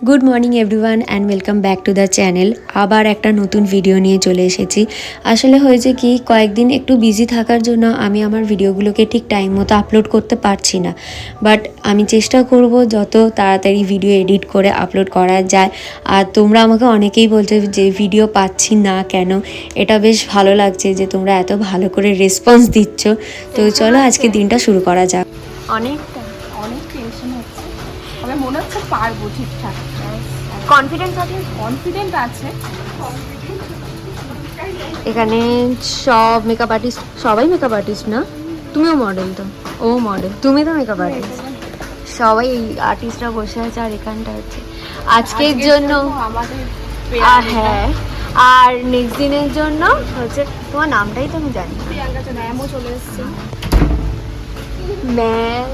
Good morning everyone and welcome back to the channel. আবার একটা নতুন ভিডিও নিয়ে চলে এসেছি। আসলে হয়েছে কি, কয়েকদিন একটু বিজি থাকার জন্য আমি আমার ভিডিওগুলোকে ঠিক টাইম মতো আপলোড করতে পারছি না, বাট আমি চেষ্টা করব যত তাড়াতাড়ি ভিডিও এডিট করে আপলোড করা যায়। আর তোমরা আমাকে অনেকেই বলছো যে ভিডিও পাচ্ছি না কেন। এটা বেশ ভালো লাগছে যে তোমরা এত ভালো করে রেসপন্স দিচ্ছ। তো চলো আজকে দিনটা শুরু করা যাক। অনেক টেনশন হচ্ছে, তবে মনে হচ্ছে পারবো ঠিকঠাক। কনফিডেন্ট আছে। এখানে সব মেকআপ আর্টিস্ট, সবাই মেকআপ আর্টিস্ট না? তুমিও মডেল তো? ও মডেল, তুমি তো মেকআপ আর্টিস্ট। সবাই আর্টিস্টরা বসে আছে। আর এখানটা হচ্ছে আজকের জন্য আমাদের হ্যাঁ, আর নেক্সট দিনের জন্য হচ্ছে, তোমার নামটাই তো আমি জানি। ম্যামও চলে এসছে। ম্যাম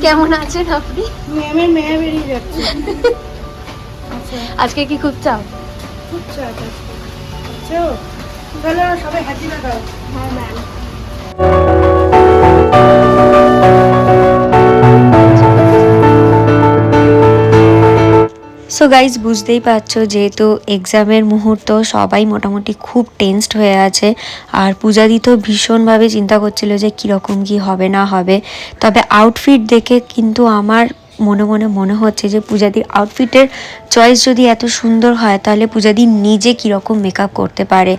কেমন আছেন আপনি? ম্যামের ম্যাম বেরিয়ে যাচ্ছে। আজকে কি খুব চাপ? খুব চাপ আছে। চলো সবাই হাতি লাগাও। হ্যাঁ ম্যাম। সো গাইজ, বুঝতেই পারছো যেহেতু এক্সামের মুহূর্ত, সবাই মোটামুটি খুব টেনসড হয়ে আছে। আর পূজাদি তো ভীষণভাবে চিন্তা করছিল যে কীরকম কী হবে না হবে। তবে আউটফিট দেখে কিন্তু আমার মনে হচ্ছে যে পূজাদির আউটফিটের চয়েস যদি এত সুন্দর হয় তাহলে পূজাদি নিজে কীরকম মেকআপ করতে পারে।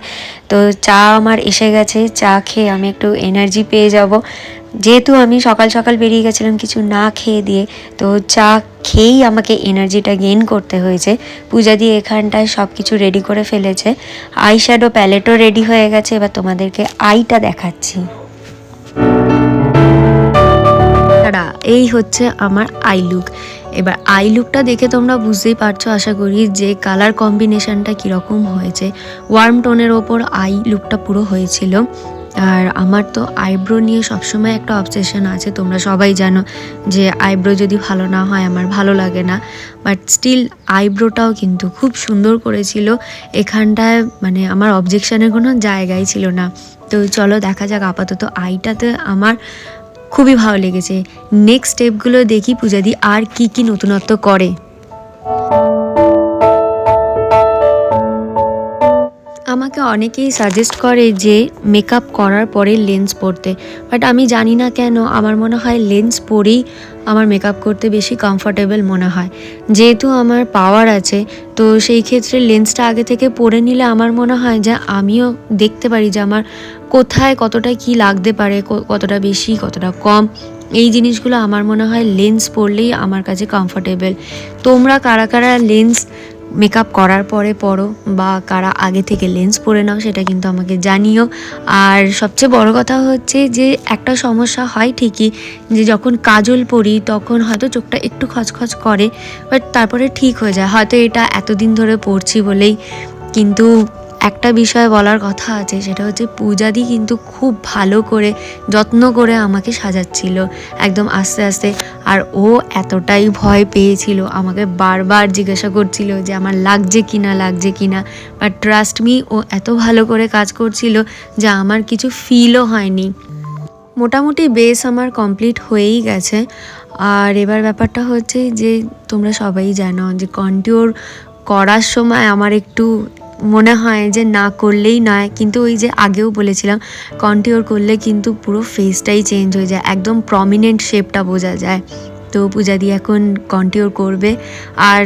তো চা আমার এসে গেছে, চা খেয়ে আমি একটু এনার্জি পেয়ে যাব। যেহেতু আমি সকাল সকাল বেরিয়ে গেছিলাম কিছু না খেয়ে দিয়ে, তো চা খেয়েই আমাকে এনার্জিটা গেইন করতে হয়েছে। পূজা দিয়ে এখানটায় সব কিছু রেডি করে ফেলেছে। আই শ্যাডো প্যালেটও রেডি হয়ে গেছে। এবার তোমাদেরকে আইটা দেখাচ্ছি। এই হচ্ছে আমার আই লুক। এবার আই লুকটা দেখে তোমরা বুঝতেই পারছো আশা করি যে কালার কম্বিনেশনটা কীরকম হয়েছে। ওয়ার্ম টোনের ওপর আই লুকটা পুরো হয়েছিল। আর আমার তো আইব্রো নিয়ে সবসময় একটা অবসেশন আছে, তোমরা সবাই জানো যে আইব্রো যদি ভালো না হয় আমার ভালো লাগে না। বাট স্টিল আইব্রোটাও কিন্তু খুব সুন্দর করেছিল। এখানটায় মানে আমার অবজেকশনের কোনো জায়গাই ছিল না। তো চলো দেখা যাক। আপাতত আইটাতে আমার খুবই ভালো লেগেছে। নেক্সট স্টেপগুলো দেখি পূজাদি আর কি কি নতুনত্ব করে। আমাকে অনেকেই সাজেস্ট করে যে মেকআপ করার পরে লেন্স পরতে, বাট আমি জানি না কেন আমার মনে হয় লেন্স পরেই আমার মেকআপ করতে বেশি কমফর্টেবল মনে হয়। যেহেতু আমার পাওয়ার আছে, তো সেই ক্ষেত্রে লেন্সটা আগে থেকে পরে নিলে আমার মনে হয় যে আমিও দেখতে পারি যে আমার কোথায় কতটা কি লাগতে পারে, কতটা বেশি কতটা কম। এই জিনিসগুলো আমার মনে হয় লেন্স পরলেই আমার কাছে কমফর্টেবল। তোমরা কারা কারা লেন্স মেকআপ করার পরে পরো বা কারা আগে থেকে লেন্স পরে নাও সেটা কিন্তু আমাকে জানিও। আর সবচেয়ে বড় কথা হচ্ছে যে একটা সমস্যা হয় ঠিকই, যে যখন কাজল পরি তখন হয়তো চোখটা একটু খচখচ করে, বাট তারপরে ঠিক হয়ে যায়। হয়তো এটা এতদিন ধরে পড়ছি বলেই। কিন্তু একটা বিষয় বলার কথা আছে, সেটা হচ্ছে পূজাদি কিন্তু খুব ভালো করে যত্ন করে আমাকে সাজাচ্ছিল একদম আস্তে আস্তে। আর ও এতটাই ভয় পেয়েছিল, আমাকে বারবার জিজ্ঞাসা করছিল যে আমার লাগছে কি না। বাট ট্রাস্ট মি, ও এত ভালো করে কাজ করছিল যে আমার কিছু ফিলও হয়নি। মোটামুটি বেস আমার কমপ্লিট হয়েই গেছে। আর এবার ব্যাপারটা হচ্ছে যে তোমরা সবাই জানো যে কন্ট্যুর করার সময় আমার একটু মনে হয় যে না করলেই নয়, কিন্তু ওই যে আগেও বলেছিলাম কন্ট্যুর করলে কিন্তু পুরো ফেসটাই চেঞ্জ হয়ে যায়, একদম প্রমিনেন্ট শেপটা বোঝা যায়। তো পূজাদি এখন কন্ট্যুর করবে। আর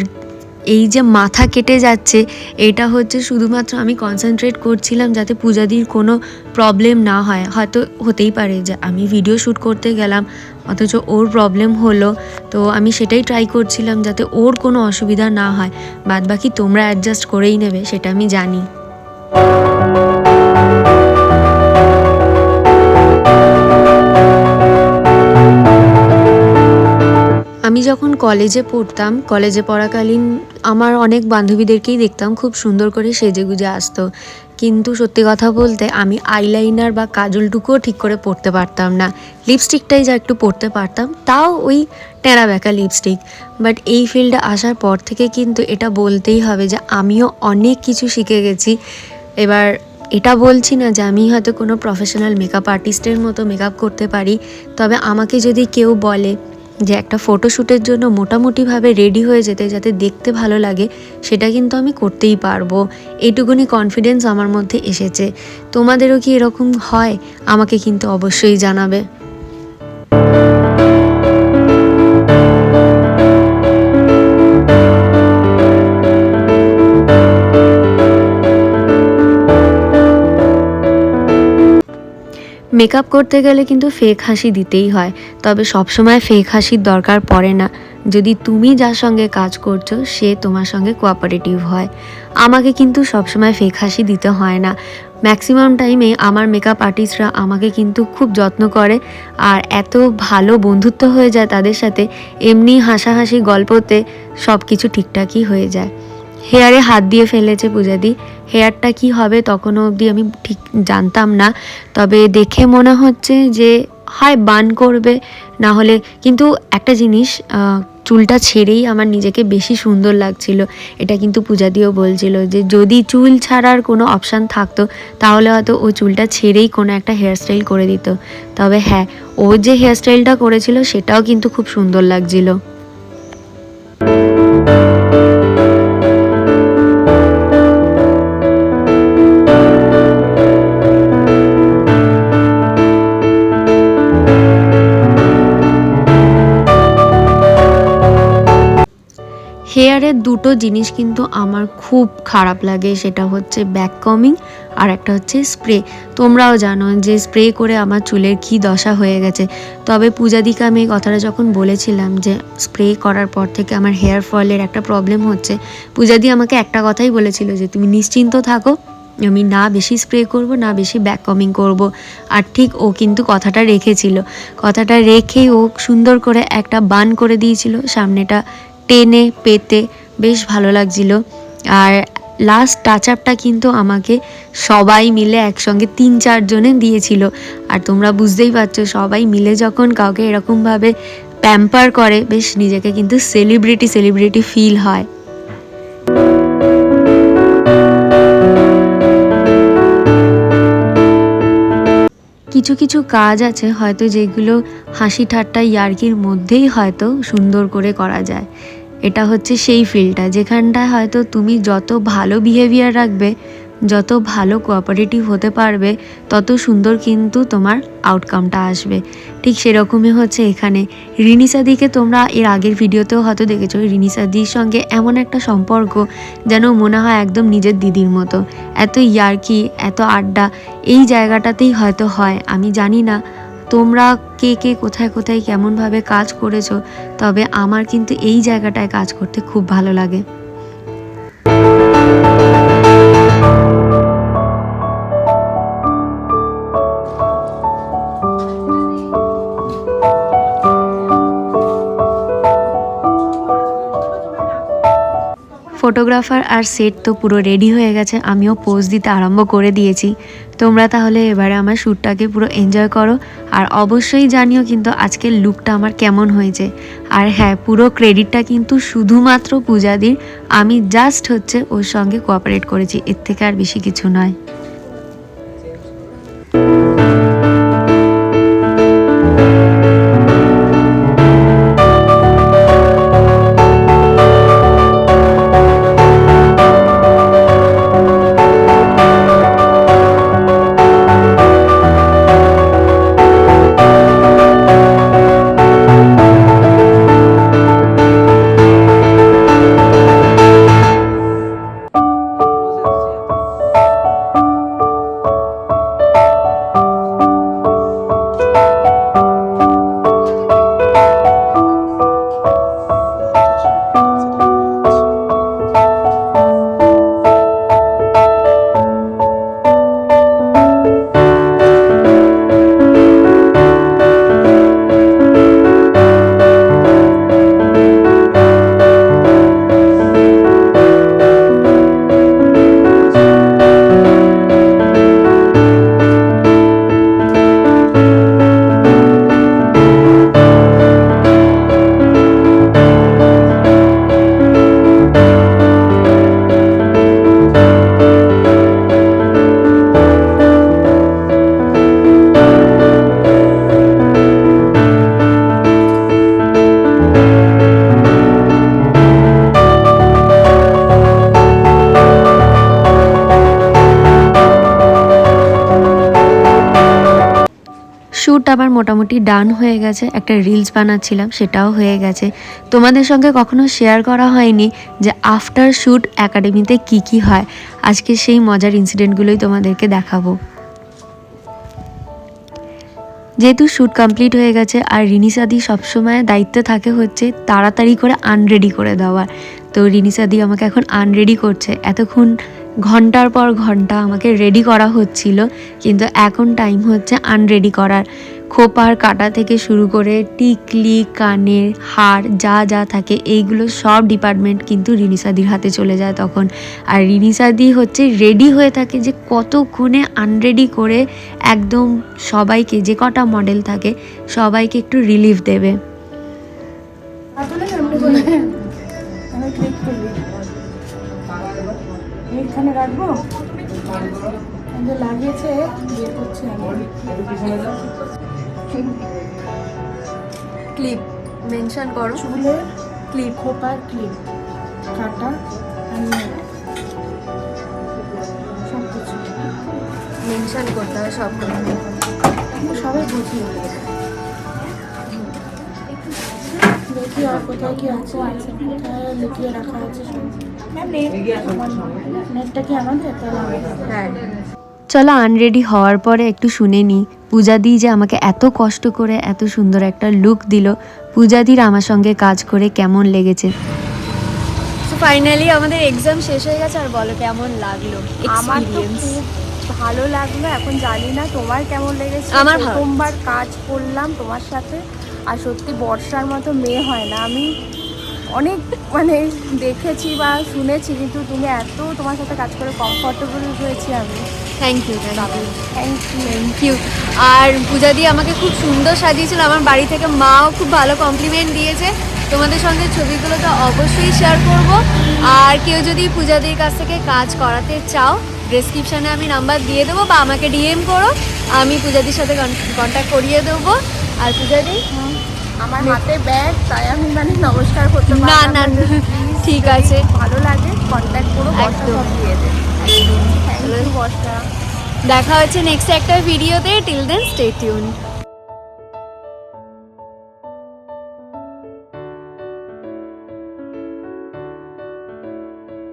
এই যে মাথা কেটে যাচ্ছে, এটা হচ্ছে শুধুমাত্র আমি কনসেন্ট্রেট করছিলাম যাতে পূজাদির কোনো প্রবলেম না হয়। হয়তো হতেই পারে যে আমি ভিডিও শ্যুট করতে গেলাম অথচ ওর প্রবলেম হলো, তো আমি সেটাই ট্রাই করছিলাম যাতে ওর কোনো অসুবিধা না হয়। বাদ বাকি তোমরা অ্যাডজাস্ট করেই নেবে, সেটা আমি জানি। আমি যখন কলেজে পড়তাম, কলেজে পড়াকালীন আমার অনেক বান্ধবীদেরকেই দেখতাম খুব সুন্দর করে সেজেগুজে আসতো, কিন্তু সত্যি কথা বলতে আমি আইলাইনার বা কাজলটুকুও ঠিক করে পরতে পারতাম না। লিপস্টিকটাই যা একটু পরতে পারতাম, তাও ওই টেরা বেঁকা লিপস্টিক। বাট এই ফিল্ডে আসার পর থেকে কিন্তু এটা বলতেই হবে যে আমিও অনেক কিছু শিখে গেছি। এবার এটা বলছি না যে আমি হয়তো কোনো প্রফেশনাল মেকআপ আর্টিস্টের মতো মেকআপ করতে পারি, তবে আমাকে যদি কেউ বলে যে একটা ফটোশ্যুটের জন্য মোটামুটিভাবে রেডি হয়ে যেতে যাতে দেখতে ভালো লাগে, সেটা কিন্তু আমি করতেই পারবো। এইটুকুনি কনফিডেন্স আমার মধ্যে এসেছে। তোমাদেরও কি এরকম হয়? আমাকে কিন্তু অবশ্যই জানাবে। মেকআপ করতে গেলে কিন্তু ফেক হাসি দিতেই হয়, তবে সবসময় ফেক হাসির দরকার পড়ে না যদি তুমি যার সঙ্গে কাজ করছো সে তোমার সঙ্গে কোঅপারেটিভ হয়। আমাকে কিন্তু সবসময় ফেক হাসি দিতে হয় না। ম্যাক্সিমাম টাইমে আমার মেকআপ আর্টিস্টরা আমাকে কিন্তু খুব যত্ন করে, আর এত ভালো বন্ধুত্ব হয়ে যায় তাদের সাথে, এমনি হাসাহাসি গল্পতে সব কিছু ঠিকঠাকই হয়ে যায়। হেয়ারে হাত দিয়ে ফেলেছে পূজাদি। হেয়ারটা কি হবে তখনও অবধি আমি ঠিক জানতাম না, তবে দেখে মনে হচ্ছে যে হয় বান করবে, না হলে কিন্তু একটা জিনিস, চুলটা ছেড়েই আমার নিজেকে বেশি সুন্দর লাগছিল। এটা কিন্তু পূজাদিও বলছিল যে যদি চুল ছাড়ার কোনো অপশান থাকতো তাহলে হয়তো ও চুলটা ছেড়েই কোনো একটা হেয়ারস্টাইল করে দিত। তবে হ্যাঁ, ও যে হেয়ারস্টাইলটা করেছিল সেটাও কিন্তু খুব সুন্দর লাগছিল। হেয়ারের দুটো জিনিস কিন্তু আমার খুব খারাপ লাগে, সেটা হচ্ছে ব্যাক কমিং আর একটা হচ্ছে স্প্রে। তোমরাও জানো যে স্প্রে করে আমার চুলের কী দশা হয়ে গেছে। তবে পূজাদিকে আমি এই কথাটা যখন বলেছিলাম যে স্প্রে করার পর থেকে আমার হেয়ার ফলের একটা প্রবলেম হচ্ছে, পূজাদি আমাকে একটা কথাই বলেছিল যে তুমি নিশ্চিন্ত থাকো, আমি না বেশি স্প্রে করব না বেশি ব্যাক কমিং করব। আর ঠিক ও কিন্তু কথাটা রেখেছিল। কথাটা রেখেই ও সুন্দর করে একটা বান করে দিয়েছিল, সামনেটা টেনে পেতে বেশ ভালো লাগছিল। আর লাস্ট টাচ আপটা কিন্তু আমাকে সবাই মিলে একসঙ্গে 3-4 জনে দিয়েছিল। আর তোমরা বুঝতেই পারছো, সবাই মিলে যখন কাউকে এরকমভাবে প্যাম্পার করে বেশ নিজেকে কিন্তু সেলিব্রিটি ফিল হয়। কিছু কিছু কাজ আছে হয়তো যেগুলো হাসি ঠাট্টা ইয়ার্কির মধ্যেই হয়তো সুন্দর করে করা যায়। এটা হচ্ছে সেই ফিল্ডটা যেখানটায় হয়তো তুমি যত ভালো বিহেভিয়ার রাখবে, যত ভালো কোঅপারেটিভ হতে পারবে, তত সুন্দর কিন্তু তোমার আউটকামটা আসবে। ঠিক সেরকমই হচ্ছে এখানে। রিনিসাদিকে তোমরা এর আগের ভিডিওতেও হয়তো দেখেছো, রিনিসাদির সঙ্গে এমন একটা সম্পর্ক যেন মনে হয় একদম নিজের দিদির মতো। এত ইয়ার্কি, এত আড্ডা এই জায়গাটাতেই হয়তো হয়। আমি জানি না তোমরা কে কে কোথায় কোথায় কেমনভাবে কাজ করেছো, তবে আমার কিন্তু এই জায়গাটায় কাজ করতে খুব ভালো লাগে। ফটোগ্রাফার আর সেট তো পুরো রেডি হয়ে গেছে, আমিও পোজ দিতে আরম্ভ করে দিয়েছি। তোমরা তাহলে এবারে আমার শ্যুটটাকে পুরো এনজয় করো, আর অবশ্যই জানিও কিন্তু আজকের লুকটা আমার কেমন হয়েছে। আর হ্যাঁ, পুরো ক্রেডিটটা কিন্তু শুধুমাত্র পূজাদির। আমি জাস্ট হচ্ছে ওর সঙ্গে কোঅপারেট করেছি, এর থেকে আর বেশি কিছু নয়। আমার মোটামুটি ডান হয়ে গেছে, একটা রিলস বানাচ্ছিলাম সেটাও হয়ে গেছে। তোমাদের সঙ্গে কখনো শেয়ার করা হয়নি যে আফটার শ্যুট একাডেমিতে কি কি হয়, আজকে সেই মজার ইনসিডেন্টগুলোই তোমাদেরকে দেখাবো। যেহেতু শ্যুট কমপ্লিট হয়ে গেছে আর রিনিসাদি সবসময় দায়িত্ব থাকে হচ্ছে তাড়াতাড়ি করে আনরেডি করে দেওয়ার, তো রিনিসাদি আমাকে এখন আনরেডি করছে। এতক্ষণ ঘন্টার পর ঘন্টা আমাকে রেডি করা হচ্ছিল, কিন্তু এখন টাইম হচ্ছে আনরেডি করার। খোপার কাটা থেকে শুরু করে টিকলি, কানের হার যা যা থাকে এইগুলো সব ডিপার্টমেন্ট কিন্তু রিনিসাদির হাতে চলে যায় তখন। আর রিনিসাদি হচ্ছে রেডি হয়ে থাকে যে কতক্ষণে আনরেডি করে একদম সবাইকে, যে কটা মডেল থাকে সবাইকে একটু রিলিফ দেবে। এখানে রাখবো, লাগিয়েছে ক্লিপ মেনশন করো, চুলের ক্লিপ, খোপার ক্লিপ, কাটা, সব কিছু মেনশন করতে হবে সবগুলো। সবাই বুঝিয়ে দেখি আর কোথায় কি আছে, কোথায় লুকিয়ে রাখা আছে। নেটটা কি আমাদের? হ্যাঁ, চলো আনরেডি হওয়ার পরে একটু শুনে নিই পূজাদি যে আমাকে এত কষ্ট করে এত সুন্দর একটা লুক দিল, পূজাদির আমার সঙ্গে কাজ করে কেমন লেগেছে। তো ফাইনালি আমাদের এক্সাম শেষ হয়ে গেছে, আর বলো কেমন লাগলো? আমার তো খুব ভালো লাগলো। এখন জানি না তোমার কেমন লেগেছে। আমার প্রথমবার কাজ করলাম তোমার সাথে, আর সত্যি বর্ষার মতো মেয়ে হয় না। আমি অনেক দেখেছি বা শুনেছি, কিন্তু তুমি এত তোমার সাথে কাজ করে কমফর্টেবল হয়েছি আমি। Thank you thank you. আর পূজাদি আমাকে খুব সুন্দর সাজিয়েছিল আমার বাড়ি থেকে, মাও খুব ভালো কমপ্লিমেন্ট দিয়েছে। তোমাদের সঙ্গে ছবিগুলো তো অবশ্যই শেয়ার করব। আর কেউ যদি পূজাদির কাছ থেকে কাজ করাতে চাও, ডেসক্রিপশানে আমি নাম্বার দিয়ে দেবো, বা আমাকে ডিএম করো, আমি পূজাদির সাথে কন্ট্যাক্ট করিয়ে দেবো। আর পূজাদি, আমার হাতে ব্যাগ, তাই আমি নমস্কার করতে না না ঠিক আছে, ভালো লাগে কন্ট্যাক্ট করো, একদম দিয়ে দেবে। Thank you Barsha. দেখা হচ্ছে নেক্সট একটা ভিডিওতে। Till then stay tuned.